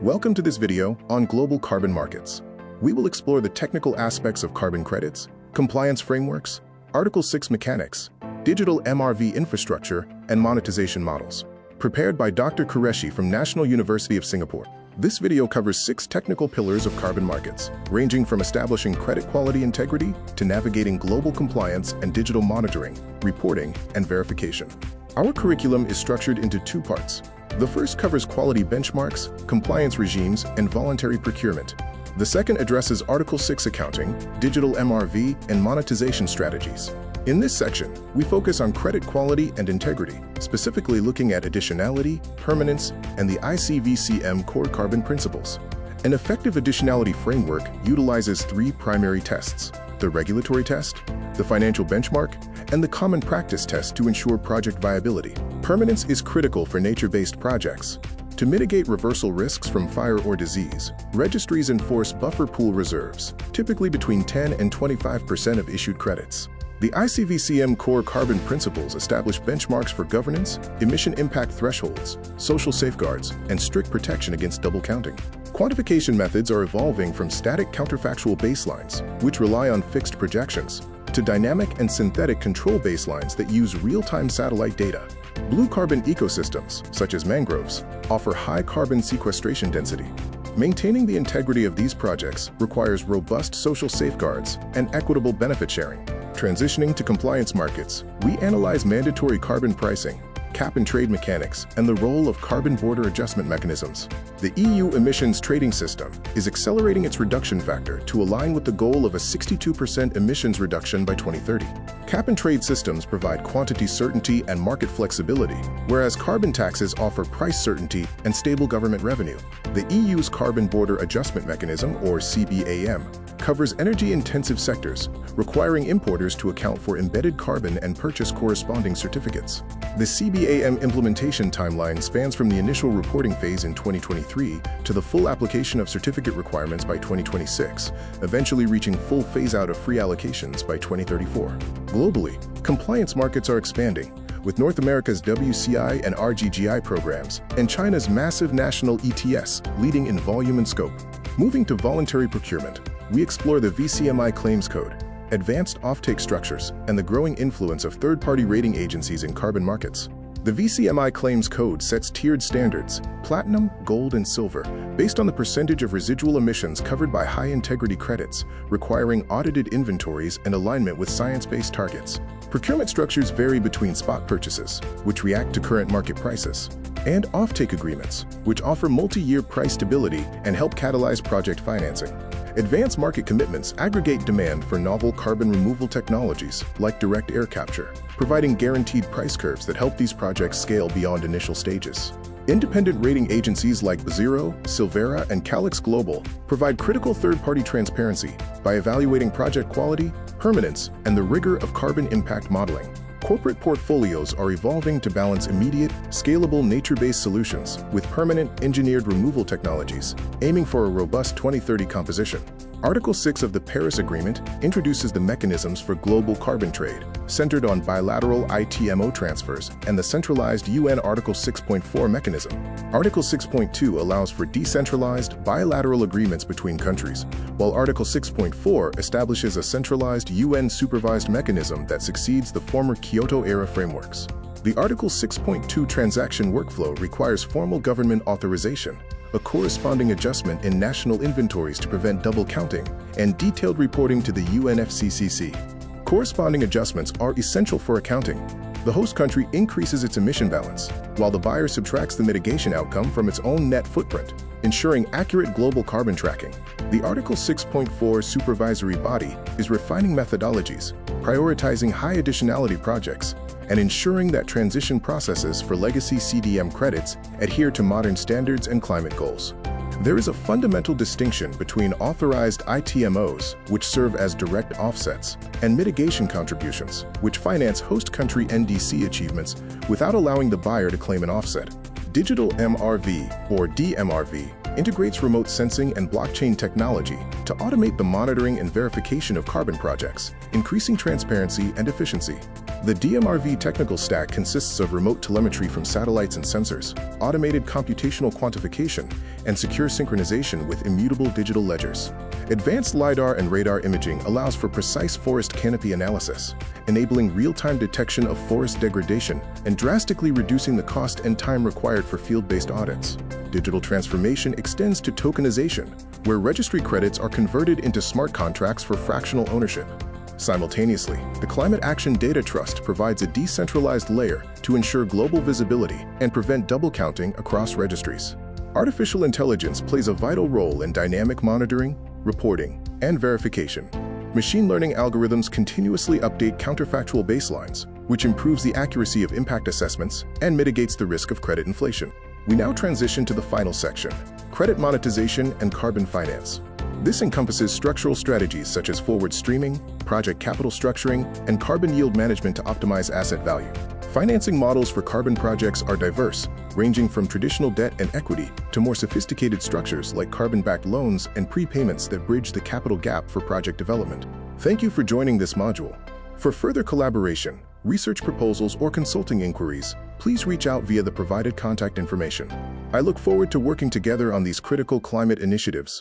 Welcome to this video on global carbon markets. We will explore the technical aspects of carbon credits, compliance frameworks, Article 6 mechanics, digital MRV infrastructure, and monetization models. Prepared by Dr. Qureshi from National University of Singapore. This video covers 6 technical pillars of carbon markets, ranging from establishing credit quality integrity to navigating global compliance and digital monitoring, reporting, and verification. Our curriculum is structured into 2 parts. The first covers quality benchmarks, compliance regimes, and voluntary procurement. The second addresses Article 6 accounting, digital MRV, and monetization strategies. In this section, we focus on credit quality and integrity, specifically looking at additionality, permanence, and the ICVCM core carbon principles. An effective additionality framework utilizes 3 primary tests: the regulatory test, the financial benchmark, and the common practice test to ensure project viability. Permanence is critical for nature-based projects. To mitigate reversal risks from fire or disease, registries enforce buffer pool reserves, typically between 10 and 25% of issued credits. The ICVCM core carbon principles establish benchmarks for governance, emission impact thresholds, social safeguards, and strict protection against double counting. Quantification methods are evolving from static counterfactual baselines, which rely on fixed projections, to dynamic and synthetic control baselines that use real-time satellite data. Blue carbon ecosystems, such as mangroves, offer high carbon sequestration density. Maintaining the integrity of these projects requires robust social safeguards and equitable benefit sharing. Transitioning to compliance markets, we analyze mandatory carbon pricing, cap-and-trade mechanics, and the role of carbon border adjustment mechanisms. The EU emissions trading system is accelerating its reduction factor to align with the goal of a 62% emissions reduction by 2030. Cap-and-trade systems provide quantity certainty and market flexibility, whereas carbon taxes offer price certainty and stable government revenue. The EU's Carbon Border Adjustment Mechanism, or CBAM, covers energy-intensive sectors, requiring importers to account for embedded carbon and purchase corresponding certificates. The CBAM implementation timeline spans from the initial reporting phase in 2023 to the full application of certificate requirements by 2026, eventually reaching full phase-out of free allocations by 2034. Globally, compliance markets are expanding, with North America's WCI and RGGI programs and China's massive national ETS leading in volume and scope. Moving to voluntary procurement, we explore the VCMI claims code, advanced offtake structures, and the growing influence of third-party rating agencies in carbon markets. The VCMI claims code sets tiered standards, platinum, gold, and silver, based on the percentage of residual emissions covered by high-integrity credits, requiring audited inventories and alignment with science-based targets. Procurement structures vary between spot purchases, which react to current market prices, and offtake agreements, which offer multi-year price stability and help catalyze project financing. Advanced market commitments aggregate demand for novel carbon removal technologies like direct air capture, providing guaranteed price curves that help these projects scale beyond initial stages. Independent rating agencies like Zero, Silvera, and Calix Global provide critical third-party transparency by evaluating project quality, permanence, and the rigor of carbon impact modeling. Corporate portfolios are evolving to balance immediate, scalable nature-based solutions with permanent engineered removal technologies, aiming for a robust 2030 composition. Article 6 of the Paris Agreement introduces the mechanisms for global carbon trade, centered on bilateral ITMO transfers and the centralized UN Article 6.4 mechanism. Article 6.2 allows for decentralized, bilateral agreements between countries, while Article 6.4 establishes a centralized UN-supervised mechanism that succeeds the former Kyoto-era frameworks. The Article 6.2 transaction workflow requires formal government authorization, a corresponding adjustment in national inventories to prevent double counting, and detailed reporting to the UNFCCC. Corresponding adjustments are essential for accounting. The host country increases its emission balance, while the buyer subtracts the mitigation outcome from its own net footprint, ensuring accurate global carbon tracking. The Article 6.4 supervisory body is refining methodologies, prioritizing high additionality projects, and ensuring that transition processes for legacy CDM credits adhere to modern standards and climate goals. There is a fundamental distinction between authorized ITMOs, which serve as direct offsets, and mitigation contributions, which finance host country NDC achievements without allowing the buyer to claim an offset. Digital MRV, or DMRV, integrates remote sensing and blockchain technology to automate the monitoring and verification of carbon projects, increasing transparency and efficiency. The DMRV technical stack consists of remote telemetry from satellites and sensors, automated computational quantification, and secure synchronization with immutable digital ledgers. Advanced LiDAR and radar imaging allows for precise forest canopy analysis, enabling real-time detection of forest degradation and drastically reducing the cost and time required for field-based audits. Digital transformation extends to tokenization, where registry credits are converted into smart contracts for fractional ownership. Simultaneously, the Climate Action Data Trust provides a decentralized layer to ensure global visibility and prevent double counting across registries. Artificial intelligence plays a vital role in dynamic monitoring, reporting, and verification. Machine learning algorithms continuously update counterfactual baselines, which improves the accuracy of impact assessments and mitigates the risk of credit inflation. We now transition to the final section: credit monetization and carbon finance. This encompasses structural strategies such as forward streaming, project capital structuring, and carbon yield management to optimize asset value. Financing models for carbon projects are diverse, ranging from traditional debt and equity to more sophisticated structures like carbon-backed loans and prepayments that bridge the capital gap for project development. Thank you for joining this module. For further collaboration, research proposals, or consulting inquiries, please reach out via the provided contact information. I look forward to working together on these critical climate initiatives.